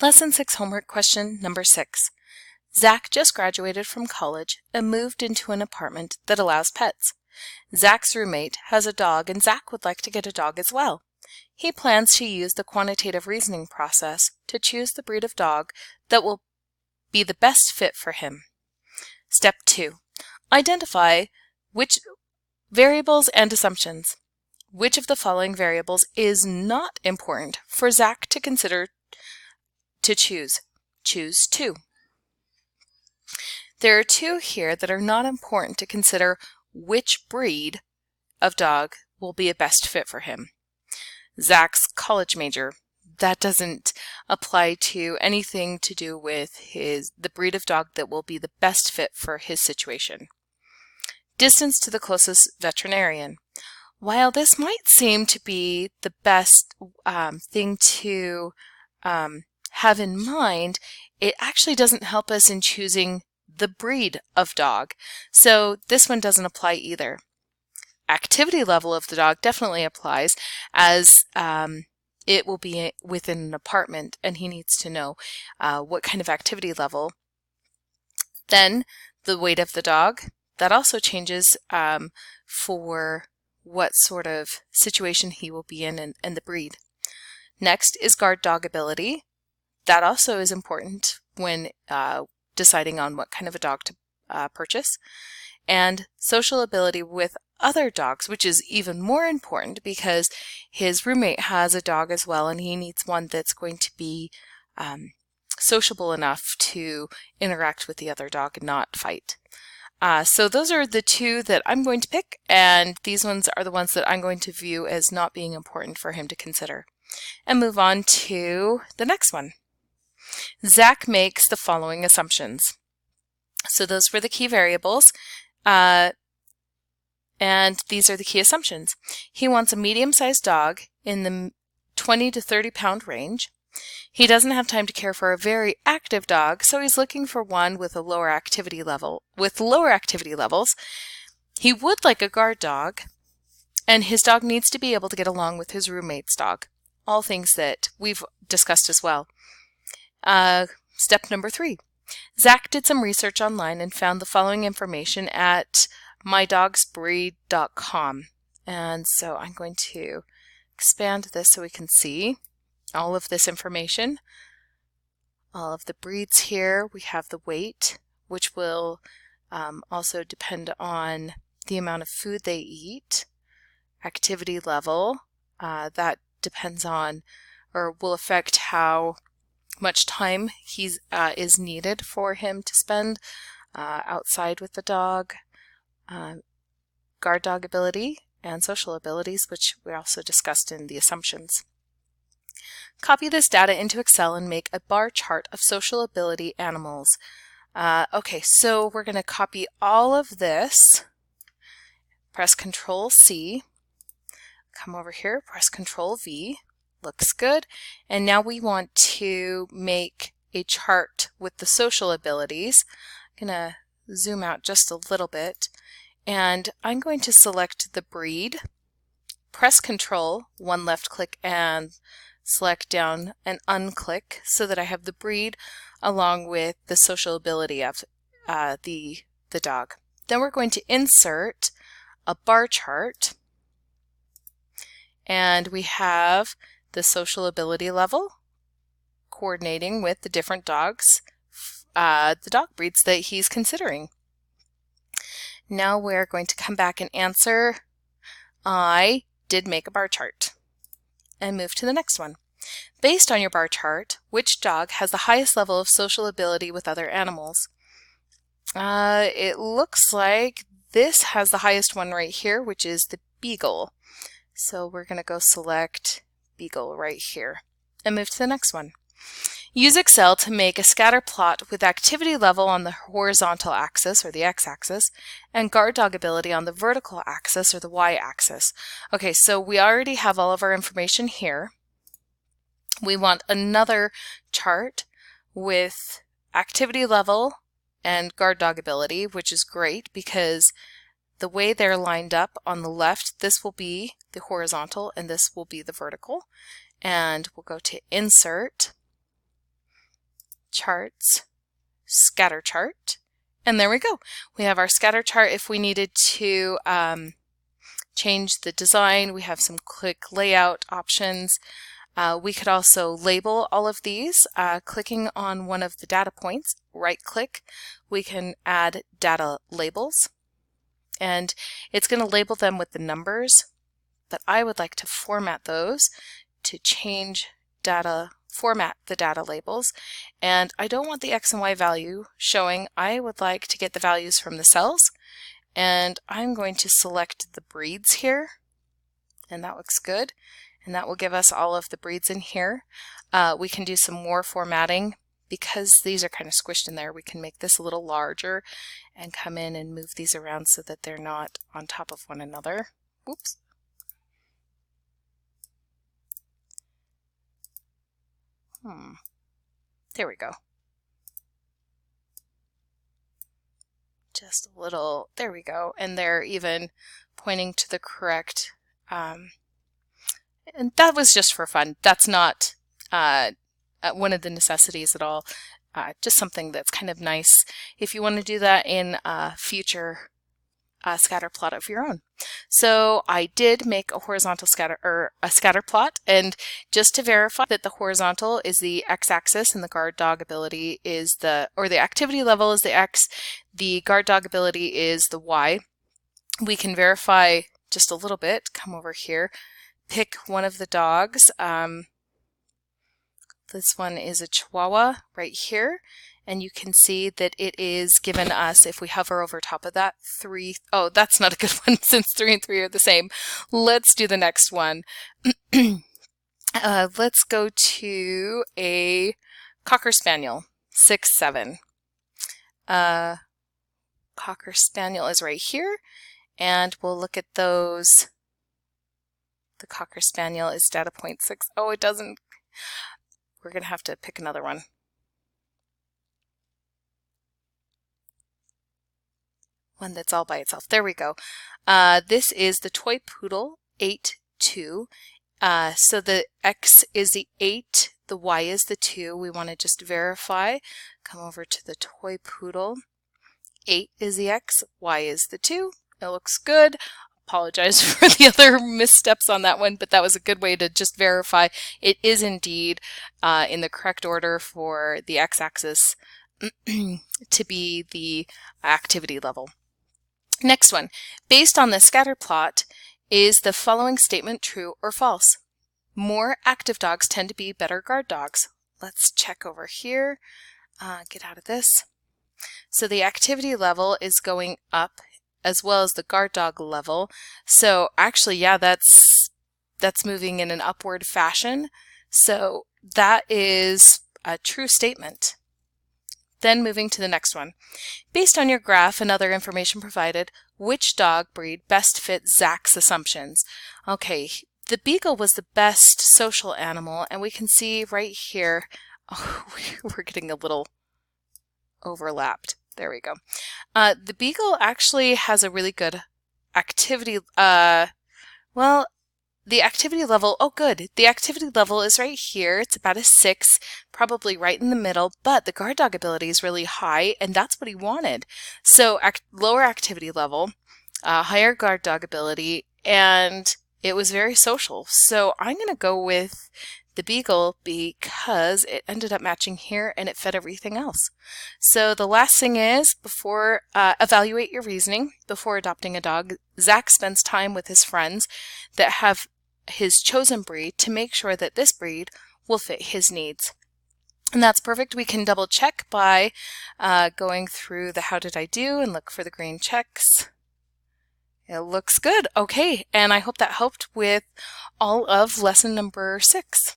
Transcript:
Lesson 6 homework question number 6. Zach just graduated from college and moved into an apartment that allows pets. Zach's roommate has a dog and Zach would like to get a dog as well. He plans to use the quantitative reasoning process to choose the breed of dog that will be the best fit for him. Step 2. Identify which variables and assumptions. Which of the following variables is not important for Zach to consider to choose? Choose 2. There are 2 here that are not important to consider which breed of dog will be a best fit for him. Zach's college major, that doesn't apply to anything to do with the breed of dog that will be the best fit for his situation. Distance to the closest veterinarian. While this might seem to be the best thing to have in mind, it actually doesn't help us in choosing the breed of dog. So this one doesn't apply either. Activity level of the dog definitely applies, as it will be within an apartment and he needs to know what kind of activity level. Then the weight of the dog, that also changes for what sort of situation he will be in and the breed. Next is guard dog ability. That also is important when deciding on what kind of a dog to purchase. And social ability with other dogs, which is even more important because his roommate has a dog as well and he needs one that's going to be sociable enough to interact with the other dog and not fight. So those are the 2 that I'm going to pick, and these ones are the ones that I'm going to view as not being important for him to consider. And move on to the next one. Zach makes the following assumptions. So those were the key variables, and these are the key assumptions. He wants a medium-sized dog in the 20 to 30 pound range. He doesn't have time to care for a very active dog, so he's looking for one with a lower activity level. With lower activity levels, he would like a guard dog, and his dog needs to be able to get along with his roommate's dog. All things that we've discussed as well. Step number 3. Zach did some research online and found the following information at mydogsbreed.com. And so I'm going to expand this so we can see all of this information. All of the breeds here. We have the weight, which will also depend on the amount of food they eat. Activity level, that depends on or will affect how much time is needed for him to spend outside with the dog. Guard dog ability and social abilities, which we also discussed in the assumptions. Copy this data into Excel and make a bar chart of social ability animals. Okay, so we're going to copy all of this. Press Control C. Come over here, press Control V. Looks good. And now we want to make a chart with the social abilities. I'm going to zoom out just a little bit. And I'm going to select the breed, press Control, 1 left click, and select down and unclick so that I have the breed along with the social ability of the dog. Then we're going to insert a bar chart, and we have the social ability level coordinating with the different dogs, the dog breeds that he's considering. Now we're going to come back and answer, I did make a bar chart, and move to the next one. Based on your bar chart, which dog has the highest level of social ability with other animals? It looks like this has the highest one right here, which is the beagle. So we're going to go select beagle right here and move to the next one. Use Excel to make a scatter plot with activity level on the horizontal axis, or the x-axis, and guard dog ability on the vertical axis, or the y-axis. Okay, so we already have all of our information here. We want another chart with activity level and guard dog ability, which is great because the way they're lined up on the left, this will be the horizontal and this will be the vertical. And we'll go to Insert, charts, scatter chart, and there we go. We have our scatter chart. If we needed to change the design, we have some quick layout options. We could also label all of these. Clicking on one of the data points, right click, we can add data labels, and it's going to label them with the numbers, but I would like to format those to format the data labels, and I don't want the X and Y value showing. I would like to get the values from the cells, and I'm going to select the breeds here, and that looks good, and that will give us all of the breeds in here. We can do some more formatting. Because these are kind of squished in there, we can make this a little larger and come in and move these around so that they're not on top of one another. Whoops. There we go. Just a little, there we go. And they're even pointing to the correct, and that was just for fun. That's not one of the necessities at all. Just something that's kind of nice if you want to do that in a future scatter plot of your own. So I did make a horizontal scatter plot, and just to verify that the horizontal is the x-axis and the guard dog ability is the activity level is the x, the guard dog ability is the y. We can verify just a little bit. Come over here, pick one of the dogs. This one is a Chihuahua right here, and you can see that it is given us, if we hover over top of that, 3. Oh, that's not a good one since 3 and 3 are the same. Let's do the next one. Let's go to a Cocker Spaniel, 6'7". Cocker Spaniel is right here, and we'll look at those. The Cocker Spaniel is data point 6. Oh, it doesn't. We're going to have to pick another one. One that's all by itself. There we go. This is the Toy Poodle 8-2. So the X is the 8, the Y is the 2. We want to just verify. Come over to the Toy Poodle. 8 is the X, Y is the 2. It looks good. Apologize for the other missteps on that one, but that was a good way to just verify it is indeed in the correct order for the x-axis to be the activity level. Next one, based on the scatter plot, is the following statement true or false? More active dogs tend to be better guard dogs. Let's check over here, get out of this. So the activity level is going up as well as the guard dog level. So actually, yeah, that's moving in an upward fashion. So that is a true statement. Then moving to the next one. Based on your graph and other information provided, which dog breed best fits Zach's assumptions? Okay, the Beagle was the best social animal, and we can see right here, oh, we're getting a little overlapped. There we go. The Beagle actually has a really good activity, well, the activity level, oh good, the activity level is right here. It's about a 6, probably right in the middle, but the guard dog ability is really high, and that's what he wanted. So lower activity level, higher guard dog ability, and it was very social. So I'm going to go with the Beagle because it ended up matching here and it fed everything else. So the last thing is, before evaluate your reasoning before adopting a dog. Zach spends time with his friends that have his chosen breed to make sure that this breed will fit his needs. And that's perfect. We can double check by going through the how did I do and look for the green checks. It looks good. Okay, and I hope that helped with all of lesson number 6.